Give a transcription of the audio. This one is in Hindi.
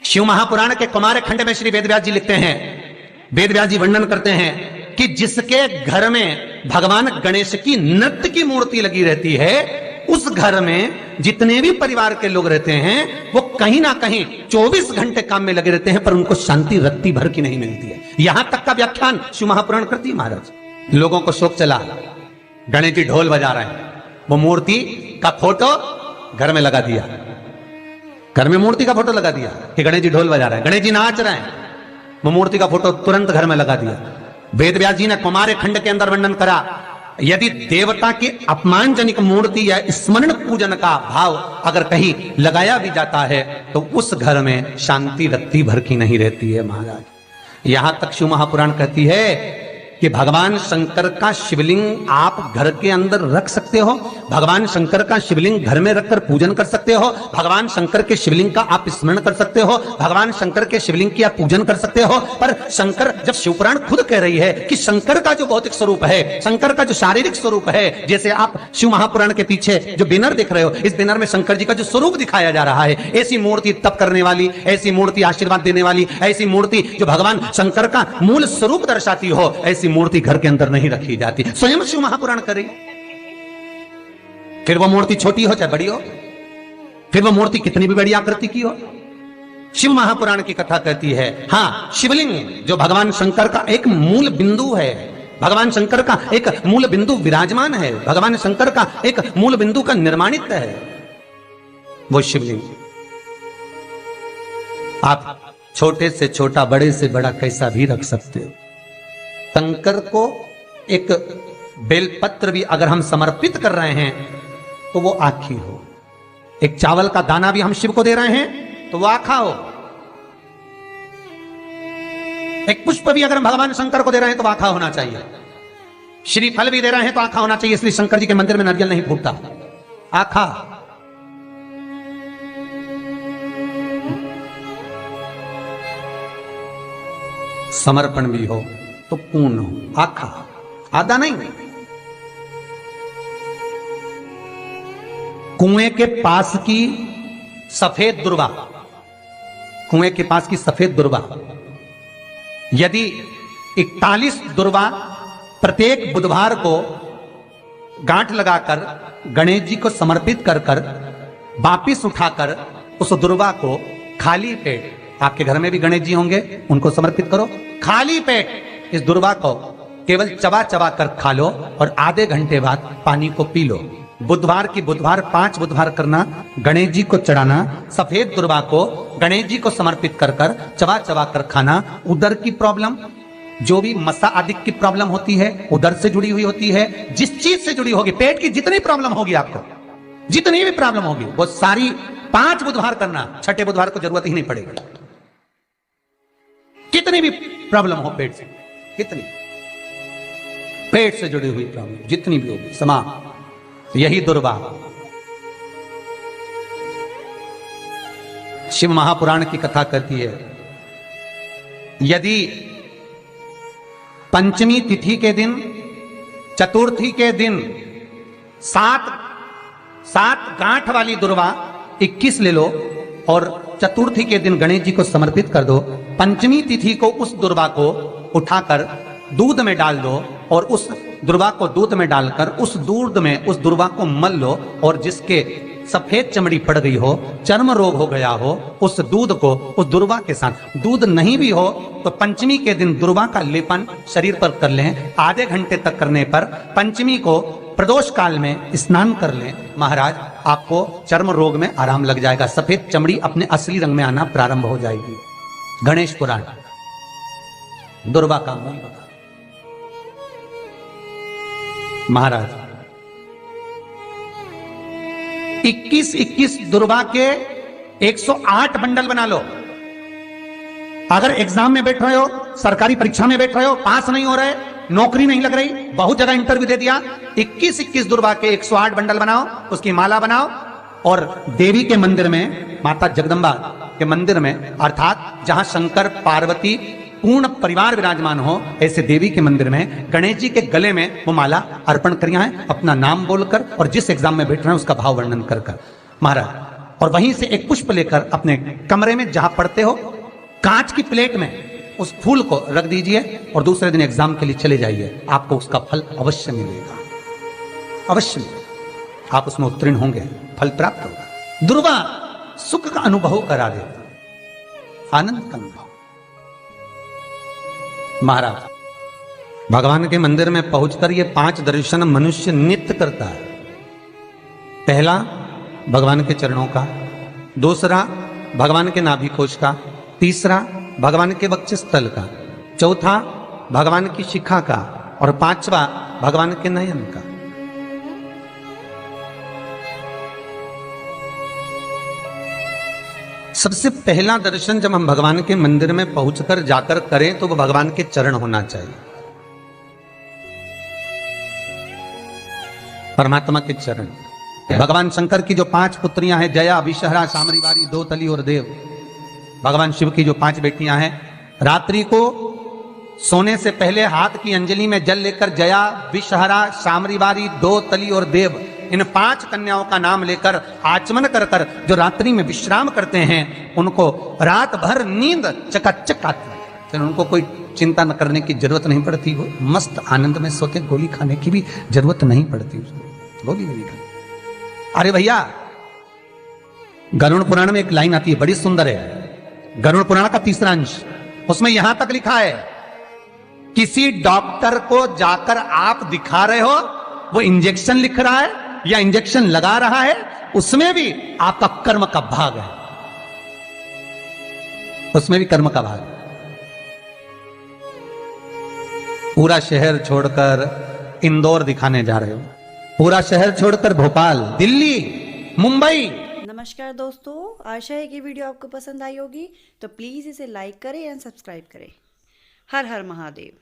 शिव महापुराण के कुमार खंड में श्री वेदव्यास जी लिखते हैं, वेदव्यास जी वर्णन करते हैं कि जिसके घर में भगवान गणेश की नृत्य की मूर्ति लगी रहती है, उस घर में जितने भी परिवार के लोग रहते हैं वो कहीं ना कहीं 24 घंटे काम में लगे रहते हैं, पर उनको शांति रत्ती भर की नहीं मिलती है। यहां तक का व्याख्यान शिव महापुराण करती है महाराज। लोगों को शौक चला, गणेश जी ढोल बजा रहे हैं, वो मूर्ति का फोटो घर में लगा दिया, घर में मूर्ति का फोटो लगा दिया कि गणेश जी ढोल बजा रहे हैं, गणेश जी नाच रहे हैं, वो मूर्ति का फोटो तुरंत घर में लगा दिया। वेदव्यास जी ने कुमार खंड के अंदर वर्णन करा, यदि देवता की अपमानजनक मूर्ति या स्मरण पूजन का भाव अगर कहीं लगाया भी जाता है तो उस घर में शांति रत्ती भर की नहीं रहती है महाराज। यहां तक शिव महापुराण कहती है कि भगवान शंकर का शिवलिंग आप घर के अंदर रख सकते हो, भगवान शंकर का शिवलिंग घर में रखकर पूजन कर सकते हो, भगवान शंकर के शिवलिंग का आप स्मरण कर सकते हो, भगवान शंकर के शिवलिंग की आप पूजन कर सकते हो। पर शंकर, जब शिवपुराण खुद कह रही है कि शंकर का जो भौतिक स्वरूप है, शंकर का जो शारीरिक स्वरूप है, जैसे आप शिव महापुराण के पीछे जो बैनर देख रहे हो, इस बैनर में शंकर जी का जो स्वरूप दिखाया जा रहा है, ऐसी मूर्ति तप करने वाली, ऐसी मूर्ति आशीर्वाद देने वाली, ऐसी मूर्ति जो भगवान शंकर का मूल स्वरूप दर्शाती हो, ऐसी मूर्ति घर के अंदर नहीं रखी जाती। स्वयं शिव महापुराण करे, फिर वो मूर्ति छोटी हो चाहे बड़ी हो, फिर वो मूर्ति कितनी भी बड़ी आकृति की हो, शिव महापुराण की कथा कहती है। हां, शिवलिंग जो भगवान शंकर का एक मूल बिंदु है, भगवान शंकर का एक मूल बिंदु विराजमान है, भगवान शंकर का एक मूल बिंदु का निर्माणित है वो शिवलिंग। आप छोटे से छोटा, बड़े से बड़ा कैसा भी रख सकते हो। शंकर को एक बेलपत्र भी अगर हम समर्पित कर रहे हैं तो वो आखी हो, एक चावल का दाना भी हम शिव को दे रहे हैं तो वो आखा हो, एक पुष्प भी अगर हम भगवान शंकर को दे रहे हैं तो आखा होना चाहिए, श्रीफल भी दे रहे हैं तो आखा होना चाहिए। इसलिए शंकर जी के मंदिर में नारियल नहीं फूटता, आखा। समर्पण भी हो तो पूर्ण हो, आखा, आधा नहीं। कुएं के पास की सफेद दुर्वा, कुएं के पास की सफेद दुर्वा, यदि 41 दुर्वा प्रत्येक बुधवार को गांठ लगाकर गणेश जी को समर्पित कर कर वापिस उठाकर उस दुर्वा को खाली पेट, आपके घर में भी गणेश जी होंगे, उनको समर्पित करो, खाली पेट इस दुर्वा को केवल चबा चबा कर खा लो और आधे घंटे बाद पानी को पी लो। बुधवार की बुधवार 5 बुधवार करना, गणेश जी को चढ़ाना, सफेद दुर्वा को गणेश जी को समर्पित कर कर चबा चबा कर खाना। उदर की प्रॉब्लम, जो भी मसा आदि की प्रॉब्लम होती है, उदर से जुड़ी हुई होती है, जिस चीज से जुड़ी होगी, पेट की जितनी प्रॉब्लम होगी, आपको जितनी भी प्रॉब्लम होगी वो सारी 5 बुधवार करना, 6ठे बुधवार को जरूरत ही नहीं पड़ेगी। कितनी भी प्रॉब्लम हो पेट से, कितनी पेट से जुड़ी हुई प्रॉब्लम जितनी भी होगी, समाप्त। यही दुर्वा शिव महापुराण की कथा कहती है। यदि पंचमी तिथि के दिन, चतुर्थी के दिन 7 गांठ वाली दुर्वा 21 ले लो और चतुर्थी के दिन गणेश जी को समर्पित कर दो। पंचमी तिथि को उस दुर्वा को उठाकर दूध में डाल दो और उस दुर्वा को दूध में डालकर उस दूध में उस दुर्वा को मल लो, और जिसके सफेद चमड़ी पड़ गई हो, चर्म रोग हो गया हो, उस दूध को उस दुर्वा के साथ, दूध नहीं भी हो तो पंचमी के दिन दुर्वा का लेपन शरीर पर कर लें। आधे घंटे तक करने पर पंचमी को प्रदोष काल में स्नान कर लें। महाराज, आपको चर्म रोग में आराम लग जाएगा, सफेद चमड़ी अपने असली रंग में आना प्रारंभ हो जाएगी। गणेश पुराण दुर्वा का मूल बता। महाराज 21 दुर्वा के 108 बंडल बना लो। अगर एग्जाम में बैठ रहे हो, सरकारी परीक्षा में बैठ रहे हो, पास नहीं हो रहे, नौकरी नहीं लग रही, बहुत जगह इंटरव्यू दे दिया, 21 दुर्वा के 108 बंडल बनाओ, उसकी माला बनाओ और देवी के मंदिर में, माता जगदम्बा के मंदिर में, अर्थात जहां शंकर पार्वती पूर्ण परिवार विराजमान हो, ऐसे देवी के मंदिर में गणेश जी के गले में वो माला अर्पण करिए हैं, अपना नाम बोलकर और जिस एग्जाम में बैठ रहे हैं उसका भाव वर्णन कर कर। महाराज और वहीं से एक पुष्प लेकर अपने कमरे में जहां पढ़ते हो कांच की प्लेट में उस फूल को रख दीजिए और दूसरे दिन एग्जाम के लिए चले जाइए, आपको उसका फल अवश्य मिलेगा, अवश्य मिलेगा। आप उसमें उत्तीर्ण होंगे, फल प्राप्त होगा। दुर्वा सुख का अनुभव करा देता, आनंद का अनुभव। महाराज भगवान के मंदिर में पहुंचकर ये 5 दर्शन मनुष्य नित्य करता है। पहला भगवान के चरणों का, दूसरा भगवान के नाभि कोश का, तीसरा भगवान के वक्षस्थल का, चौथा भगवान की शिखा का और 5वां भगवान के नयन का। सबसे पहला दर्शन जब हम भगवान के मंदिर में पहुंचकर जाकर करें तो वो भगवान के चरण होना चाहिए, परमात्मा के चरण। भगवान शंकर की जो 5 पुत्रियां हैं, जया, विषहरा, सामरीवारी, दोतली और देव, भगवान शिव की जो 5 बेटियां हैं, रात्रि को सोने से पहले हाथ की अंजलि में जल लेकर जया, विषहरा, सामरीवारी, दोतली और देव, इन 5 कन्याओं का नाम लेकर आचमन कर कर जो रात्रि में विश्राम करते हैं, उनको रात भर नींद चकाचक आती है, फिर उनको कोई चिंता न करने की जरूरत नहीं पड़ती, वो मस्त आनंद में सोते, गोली खाने की भी जरूरत नहीं पड़ती उसको, गोली नहीं खानी। अरे भैया, गरुड़ पुराण में एक लाइन आती है, बड़ी सुंदर है, गरुड़ पुराण का 3रा अंश, उसमें यहां तक लिखा है, किसी डॉक्टर को जाकर आप दिखा रहे हो, वो इंजेक्शन लिख रहा है या इंजेक्शन लगा रहा है, उसमें भी आपका कर्म का भाग है, उसमें भी कर्म का भाग है। पूरा शहर छोड़कर इंदौर दिखाने जा रहे हो, पूरा शहर छोड़कर भोपाल, दिल्ली, मुंबई। नमस्कार दोस्तों, आशा है कि वीडियो आपको पसंद आई होगी, तो प्लीज़ इसे लाइक करें एंड सब्सक्राइब करें। हर हर महादेव।